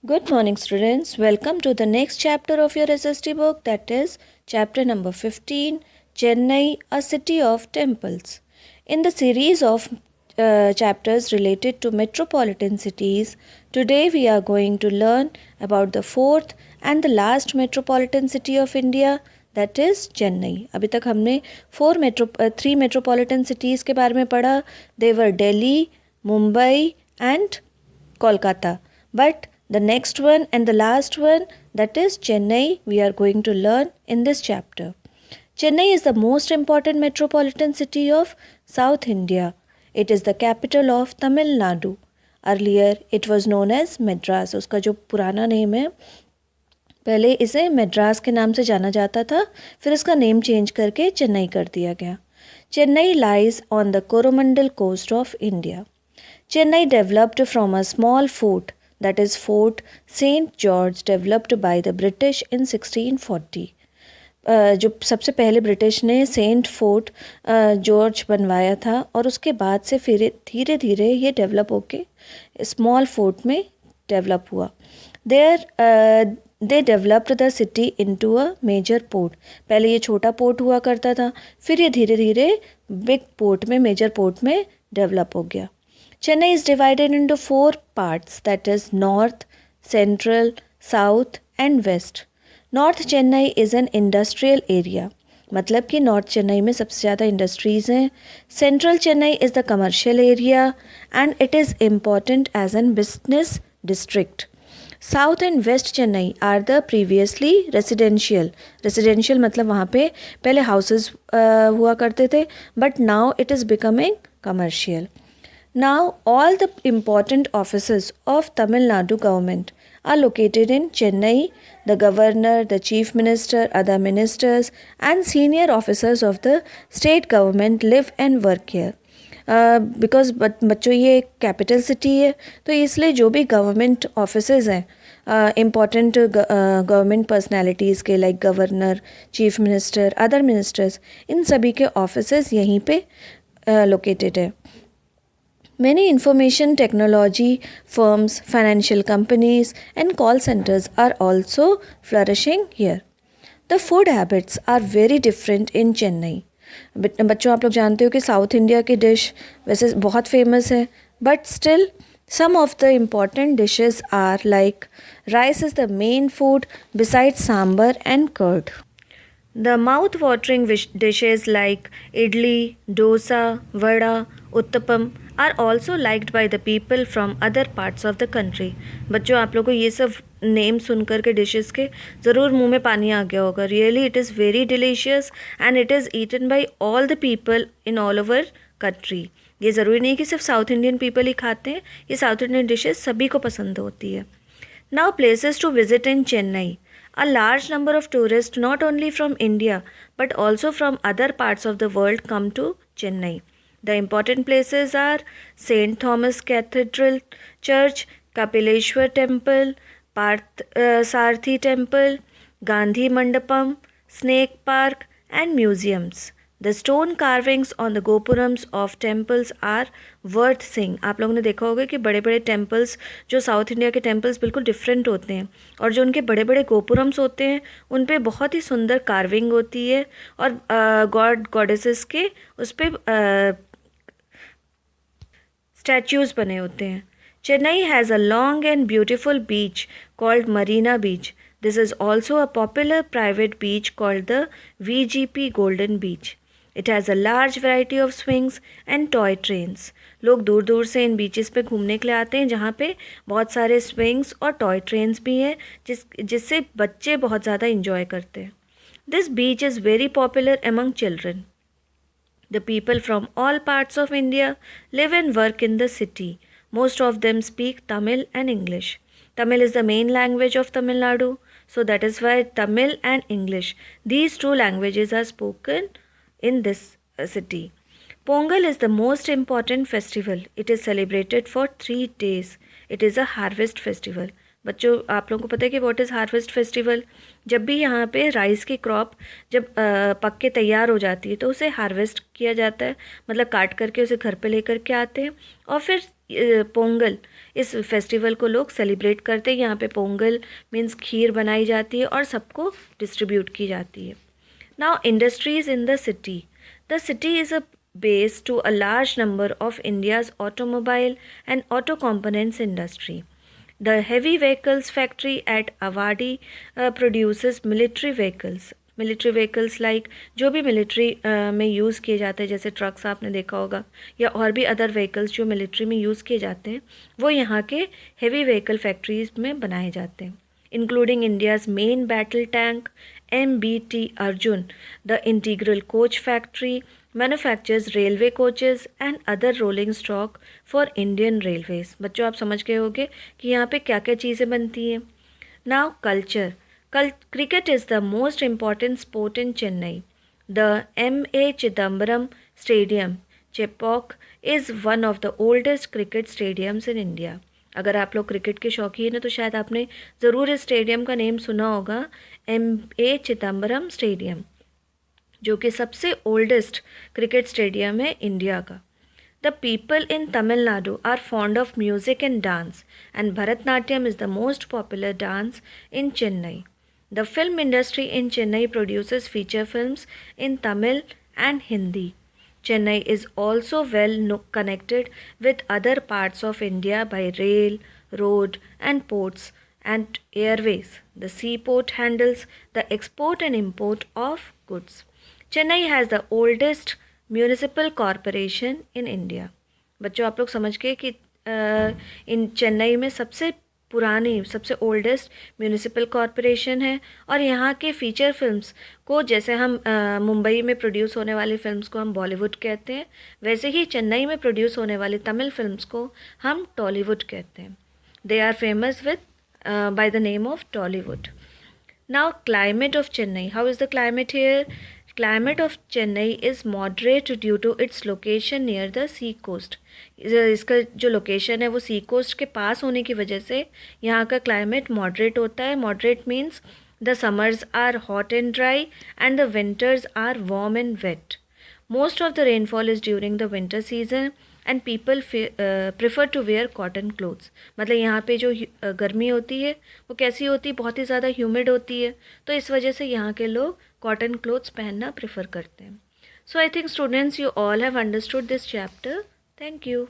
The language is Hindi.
Good morning, students. Welcome to the next chapter of your SST book, that is chapter number 15, Chennai, a city of temples. In the series of chapters related to metropolitan cities, today we are going to learn about the fourth and the last metropolitan city of India, that is Chennai. अभी तक हमने three metropolitan cities के बारे में पढ़ा. They were Delhi, Mumbai and Kolkata. But the next one and the last one, that is Chennai, we are going to learn in this chapter. Chennai is the most important metropolitan city of South India. It is the capital of Tamil Nadu. Earlier, it was known as Madras. उसका जो पुराना नेम है, पहले इसे मद्रास के नाम से जाना जाता था, फिर इसका नेम चेंज करके चेन्नई कर दिया गया. Chennai lies on the Coromandel coast of India. Chennai developed from a small fort, that is Fort St. George, developed by the British in 1640. जो सबसे पहले ब्रिटिश ने सेंट फोर्ट जॉर्ज बनवाया था और उसके बाद से फिर धीरे धीरे ये डेवलप होके स्मॉल फोर्ट में डेवलप हुआ. There they developed the city into a major port. पहले ये छोटा पोर्ट हुआ करता था, फिर ये धीरे धीरे बिग पोर्ट में, मेजर पोर्ट में डेवलप हो गया. Chennai is divided into four parts, that is North, Central, South and West. North Chennai is an industrial area. मतलब कि नॉर्थ चेन्नई में सबसे ज़्यादा इंडस्ट्रीज़ हैं. Central Chennai is the commercial area and it is important as an business district. South and west Chennai are the previously residential मतलब वहाँ पे पहले हाउसेस हुआ करते थे, but now it is becoming commercial. Now, all the important offices of Tamil Nadu government are located in Chennai. The governor, the chief minister, other ministers and senior officers of the state government live and work here. Because बच्चों ये एक कैपिटल सिटी है, तो इसलिए जो भी गवर्नमेंट ऑफिसेज हैं, इम्पॉर्टेंट गवर्नमेंट पर्सनालिटीज़ के, like governor, chief minister, other ministers, इन सभी के ऑफिसेज यहीं पे लोकेटेड है. Many information technology firms, financial companies and call centers are also flourishing here. The food habits are very different in Chennai. बच्चों आप लोग जानते हो कि साउथ इंडिया की डिश वैसे बहुत फेमस है, but still some of the important dishes are like rice is the main food besides sambar and curd. The mouth-watering dishes like idli, dosa, vada, uttapam are also liked by the people from other parts of the country. बच्चों आप लोगों को ये सब नेम सुनकर के डिशेस के ज़रूर मुंह में पानी आ गया होगा. Really it is very delicious and it is eaten by all the people in all over country. ये ज़रूरी नहीं कि सिर्फ साउथ इंडियन पीपल ही खाते हैं, ये साउथ इंडियन डिशेस सभी को पसंद होती है. Now places to visit in Chennai. A large number of tourists not only from India but also from other parts of the world come to Chennai. The important places are St. Thomas Cathedral Church, Kapileshwar Temple, Sarthi Temple, Gandhi Mandapam, Snake Park and museums. The stone carvings on the gopurams of temples are worth seeing. आप लोगों ने देखा होगा कि बड़े बड़े टेम्पल्स, जो साउथ इंडिया के टेम्पल्स बिल्कुल डिफरेंट होते हैं, और जो उनके बड़े बड़े गोपुरम्स होते हैं उन पे बहुत ही सुंदर कार्विंग होती है और गॉड गॉडेसेस के उस पर स्टैच्यूज़ बने होते हैं. Chennai has a long and beautiful beach called Marina Beach. This is also a popular private beach called the VGP Golden Beach. It has a large variety of swings and toy trains. लोग दूर दूर से इन बीचेस पे घूमने के लिए आते हैं, जहाँ पे बहुत सारे स्विंग्स और टॉय ट्रेन्स भी हैं, जिससे बच्चे बहुत ज़्यादा इंजॉय करते हैं. This beach is very popular among children. The people from all parts of India live and work in the city. Most of them speak Tamil and English. Tamil is the main language of Tamil Nadu, so that is why Tamil and English, these two languages are spoken in this city. Pongal is the most important festival. It is celebrated for 3 days. It is a harvest festival. बच्चों आप लोगों को पता है कि व्हाट इज़ हार्वेस्ट फेस्टिवल? जब भी यहाँ पे राइस की क्रॉप जब पक के तैयार हो जाती है तो उसे हार्वेस्ट किया जाता है, मतलब काट करके उसे घर पे लेकर के आते हैं और फिर पोंगल, इस फेस्टिवल को लोग सेलिब्रेट करते हैं। यहाँ पे पोंगल मीन्स खीर बनाई जाती है और सबको डिस्ट्रीब्यूट की जाती है। Now industries in the city. The city is a base to a large number of India's automobile and auto components industry. The heavy vehicles factory at Awadi produces military vehicles. Military vehicles like जो भी मिलिट्री में यूज़ किए जाते हैं, जैसे ट्रक्स आपने देखा होगा, या और भी अदर व्हीकल्स जो मिलिट्री में यूज़ किए जाते हैं, वो यहाँ के हेवी व्हीकल फैक्ट्रीज में बनाए जाते हैं, including India's main battle tank MBT Arjun. The integral coach factory manufactures railway coaches and other rolling stock for Indian Railways. बच्चों आप समझ गए होंगे कि यहाँ पे क्या क्या चीज़ें बनती हैं. Now culture. Cricket is the most important sport in Chennai. The M.A. Chidambaram Stadium, Chepauk, is one of the oldest cricket stadiums in India. अगर आप लोग क्रिकेट के शौकीन हैं तो शायद आपने ज़रूर इस स्टेडियम का नेम सुना होगा, M.A. चिदम्बरम स्टेडियम, जो कि सबसे ओल्डेस्ट क्रिकेट स्टेडियम है इंडिया का. The people in Tamil Nadu are fond of music and dance, and Bharatanatyam is the most popular dance in Chennai. The film industry in Chennai produces feature films in Tamil and Hindi. Chennai is also well connected with other parts of India by rail, road and ports and airways. The seaport handles the export and import of goods. Chennai has the oldest municipal corporation in India. बच्चों आप लोग समझ गए कि इन चेन्नई में सबसे पुरानी, सबसे ओल्डेस्ट म्यूनिसिपल कॉरपोरेशन है, और यहाँ के फ़ीचर फिल्म्स को, जैसे हम मुंबई में प्रोड्यूस होने वाली फिल्म्स को हम बॉलीवुड कहते हैं, वैसे ही चेन्नई में प्रोड्यूस होने वाली तमिल फिल्म्स को हम टॉलीवुड कहते हैं. They are famous with by the name of Tollywood. Now climate of Chennai. How is the climate here? Climate of Chennai is moderate due to its location near the sea coast. इसका जो लोकेशन है वो सी कोस्ट के पास होने की वजह से यहाँ का क्लाइमेट मॉडरेट होता है. Moderate means the summers are hot and dry and the winters are warm and wet. Most of the rainfall is during the winter season and people prefer to wear cotton clothes. मतलब यहाँ पे जो गर्मी होती है वो कैसी होती है? बहुत ही ज़्यादा ह्यूमिड होती है, तो इस वजह से यहाँ के लोग कॉटन क्लोथ्स पहनना प्रेफर करते हैं. So I think students, you all have understood this chapter. Thank you.